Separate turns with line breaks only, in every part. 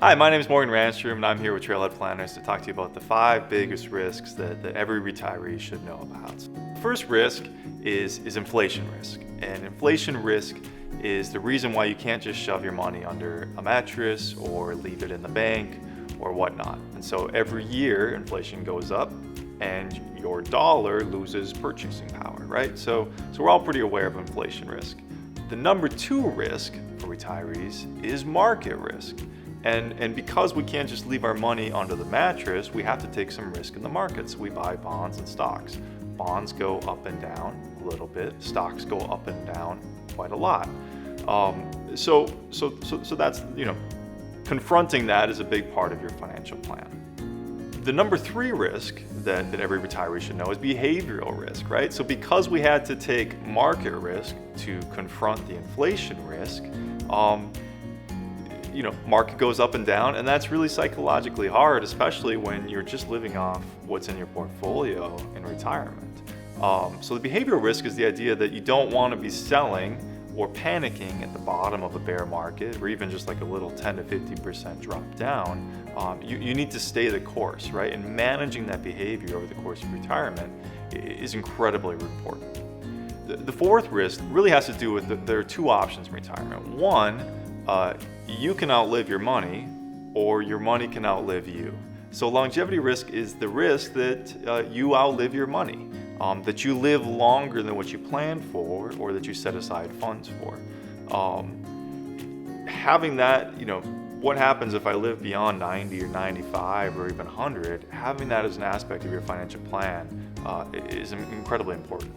Hi, my name is Ranstrom, and I'm here with Trailhead Planners to talk to you about the 5 biggest risks that every retiree should know about. The first risk is inflation risk. And inflation risk is the reason why you can't just shove your money under a mattress or leave it in the bank or whatnot. And so every year inflation goes up and your dollar loses purchasing power, right? So we're all pretty aware of inflation risk. The number 2 risk for retirees is market risk. And because we can't just leave our money under the mattress, we have to take some risk in the markets. We buy bonds and stocks. Bonds go up and down a little bit. Stocks go up and down quite a lot. So that's, confronting that is a big part of your financial plan. The number 3 risk that every retiree should know is behavioral risk, right? So because we had to take market risk to confront the inflation risk, market goes up and down, and that's really psychologically hard, especially when you're just living off what's in your portfolio in retirement. So the behavioral risk is the idea that you don't want to be selling or panicking at the bottom of a bear market, or even just like a little 10 to 50% drop down. You need to stay the course, right? And managing that behavior over the course of retirement is incredibly important. The fourth risk really has to do with there are 2 options in retirement. One, you can outlive your money, or your money can outlive you. So longevity risk is the risk that you outlive your money, that you live longer than what you planned for, or that you set aside funds for. Having that, what happens if I live beyond 90 or 95 or even 100, having that as an aspect of your financial plan is incredibly important.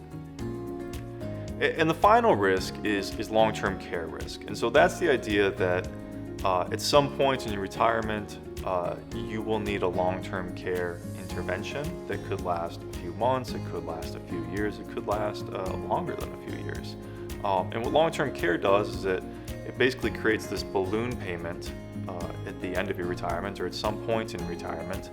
And the final risk is long-term care risk. And so that's the idea that at some point in your retirement, you will need a long-term care intervention that could last a few months, it could last a few years, it could last longer than a few years. And what long-term care does is it basically creates this balloon payment at the end of your retirement, or at some point in retirement,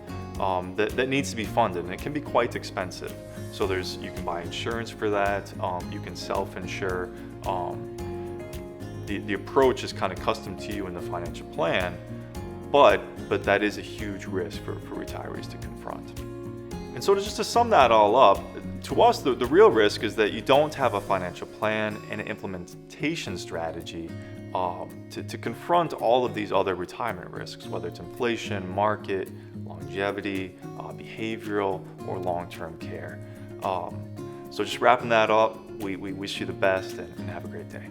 that needs to be funded, and it can be quite expensive. So you can buy insurance for that, you can self-insure. The approach is kind of custom to you in the financial plan, but that is a huge risk for retirees to confront. And so just to sum that all up, to us the real risk is that you don't have a financial plan and an implementation strategy to confront all of these other retirement risks, whether it's inflation, market, longevity, behavioral, or long-term care. So just wrapping that up, we wish you the best and have a great day.